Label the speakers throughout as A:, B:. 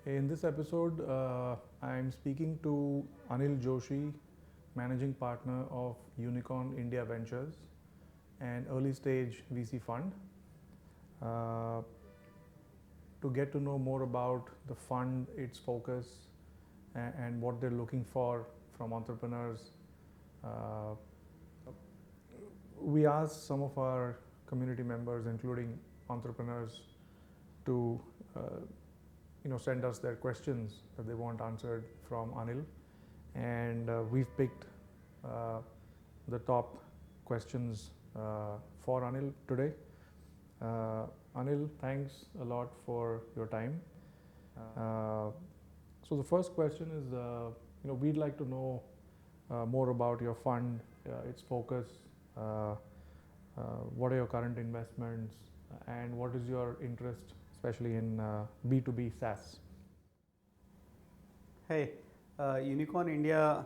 A: In this episode, I'm speaking to Anil Joshi, Managing Partner of Unicorn India Ventures, an early stage VC fund, uh, to get to know more about the fund, its focus, and what they're looking for from entrepreneurs. Uh, we asked some of our community members, including entrepreneurs, to send us their questions that they want answered from Anil, and we've picked uh, the top questions for Anil today. Anil, thanks a lot for your time. Uh, so the first question is, we'd like to know more about your fund, its focus, uh, what are your current investments, and what is your interest, especially in B2B SaaS?
B: Hey, Unicorn India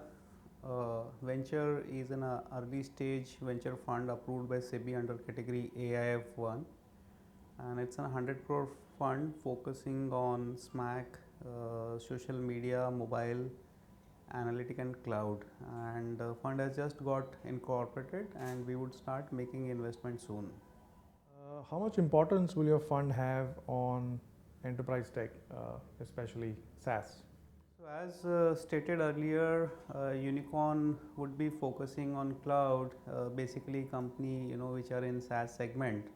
B: Venture is an early stage venture fund approved by SEBI under category AIF1, and it's a 100 crore fund focusing on SMAC, social media, mobile, analytic, and cloud. And the fund has just got incorporated, and we would start making investment soon.
A: How much importance will your fund have on enterprise tech, especially SaaS?
B: So as stated earlier, Unicorn would be focusing on cloud, basically company which are in SaaS segment,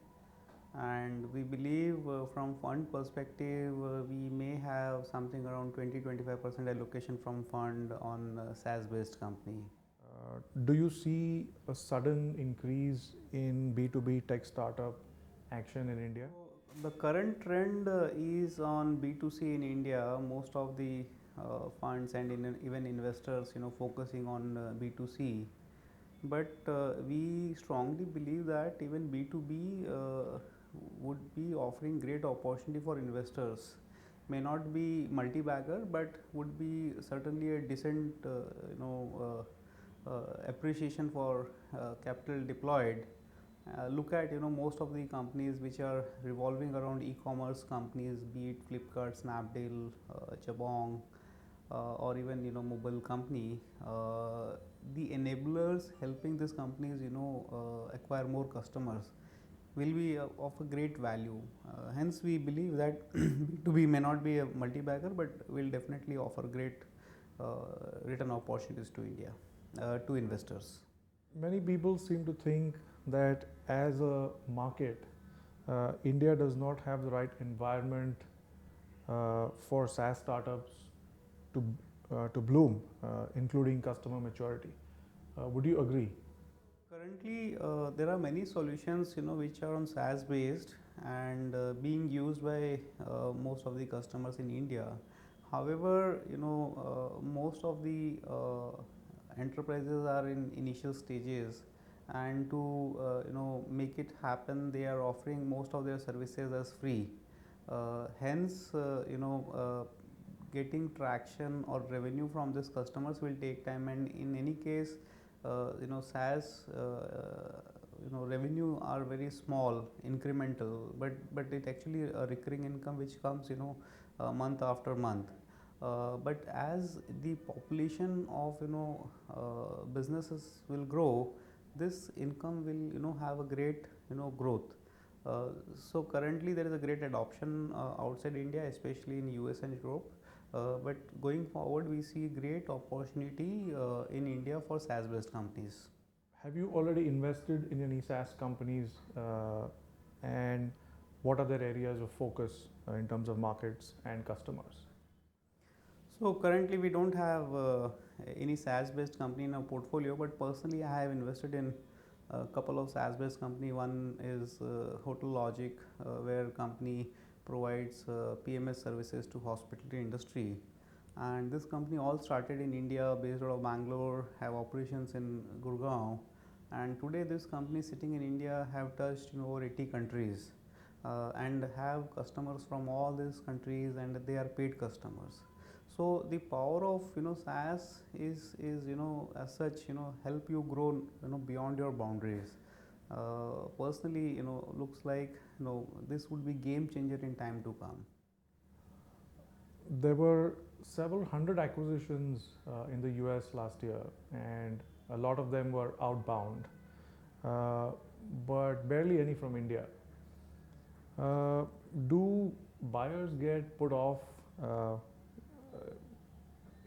B: and we believe from fund perspective we may have something around 20-25% allocation from fund on SaaS based company.
A: Do you see a sudden increase in B2B tech startup action in India?
B: So the current trend is on B2C in India. Most of the funds and even investors, focusing on B2C. But we strongly believe that even B2B would be offering great opportunity for investors. May not be multi-bagger, but would be certainly a decent, appreciation for capital deployed. Look at most of the companies which are revolving around e-commerce companies, be it Flipkart, Snapdeal, Jabong, or even mobile company. The enablers helping these companies acquire more customers will be of a great value. Hence, we believe that B2B may not be a multi-bagger, but will definitely offer great return opportunities to India, to investors.
A: Many people seem to think that as a market, India does not have the right environment for SaaS startups to bloom, including customer maturity. Would you agree?
B: Currently, there are many solutions which are on SaaS based and being used by most of the customers in India. However, most of the enterprises are in initial stages, and to make it happen, they are offering most of their services as free. Hence, getting traction or revenue from these customers will take time, and in any case SaaS revenue are very small, incremental, but it actually a recurring income which comes month after month. But as the population of businesses will grow, this income will have a great growth. So currently there is a great adoption outside India, especially in US and Europe. But going forward, we see great opportunity in India for SaaS based companies.
A: Have you already invested in any SaaS companies, and what are their areas of focus in terms of markets and customers?
B: So currently we don't have any SaaS based company in our portfolio, but personally I have invested in a couple of SaaS based company. One is Hotel Logic, where company provides PMS services to hospitality industry, and this company all started in India, based out of Bangalore, have operations in Gurgaon, and today this company sitting in India have touched over 80 countries, and have customers from all these countries, and they are paid customers. So the power of SaaS is as such help you grow beyond your boundaries. Personally, looks like this would be game changer in time to come.
A: there were several hundred acquisitions in the US last year, and a lot of them were outbound, uh, but barely any from India. Do buyers get put off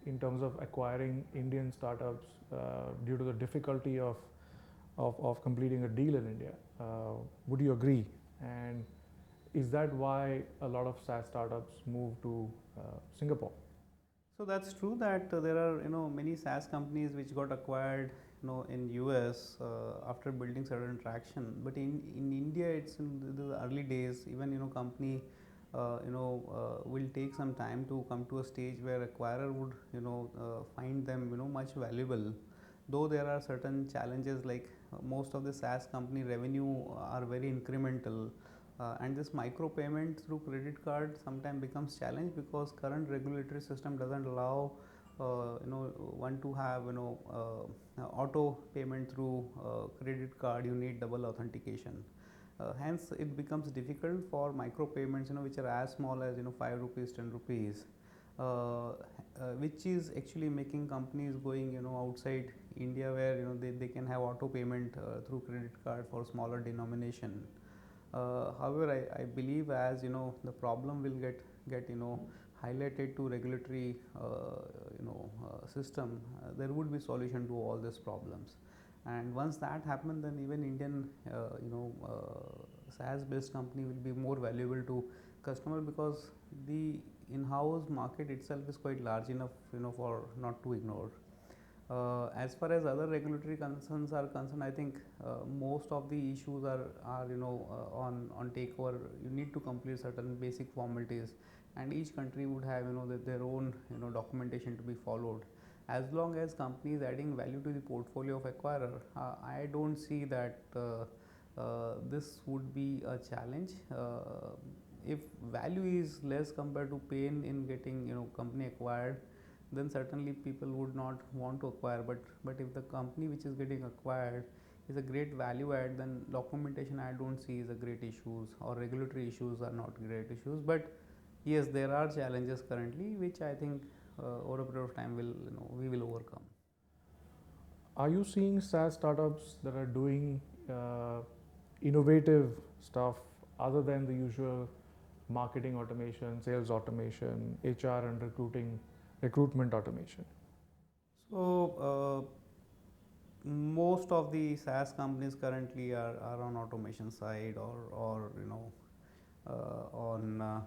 A: in terms of acquiring Indian startups due to the difficulty of completing a deal in India? Would you agree? And is that why a lot of SaaS startups move to Singapore?
B: So that's true that there are many SaaS companies which got acquired in US after building certain traction, but in India it's in the early days. Even company will take some time to come to a stage where acquirer would find them much valuable. Though there are certain challenges, like most of the SaaS company revenue are very incremental, and this micro payment through credit card sometimes becomes challenge because current regulatory system doesn't allow one to have auto payment through credit card. You need double authentication. Hence it becomes difficult for micro payments which are as small as 5 rupees, 10 rupees, which is actually making companies going outside India, where they can have auto payment through credit card for smaller denomination. However, I believe as the problem will get highlighted to regulatory system, there would be solution to all these problems. And once that happens, then even Indian SaaS based company will be more valuable to customer, because the in-house market itself is quite large enough for not to ignore. As far as other regulatory concerns are concerned, I think most of the issues are on takeover. You need to complete certain basic formalities, and each country would have their own documentation to be followed. As long as company is adding value to the portfolio of acquirer, I don't see that this would be a challenge. If value is less compared to pain in getting company acquired, then certainly people would not want to acquire. But if the company which is getting acquired is a great value add, then documentation I don't see is a great issues, or regulatory issues are not great issues. But yes, there are challenges currently which I think over a period of time we will overcome.
A: Are you seeing SaaS startups that are doing innovative stuff other than the usual marketing automation, sales automation, HR and recruitment automation?
B: So most of the SaaS companies currently are on automation side, or on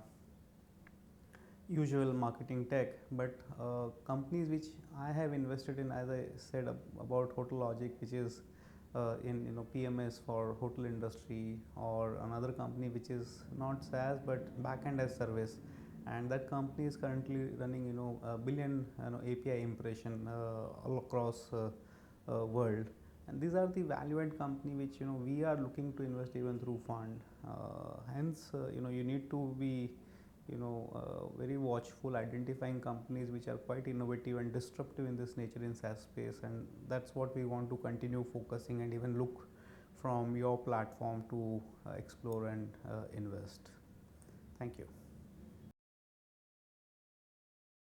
B: usual marketing tech. But companies which I have invested in, as I said about HotelLogic, which is in PMS for hotel industry, or another company which is not SaaS but backend as service, and that company is currently running a billion API impression all across world. And these are the value add company which we are looking to invest even through fund. Hence you need to be very watchful, identifying companies which are quite innovative and disruptive in this nature in SaaS space, and that's what we want to continue focusing, and even look from your platform to explore and invest. Thank you.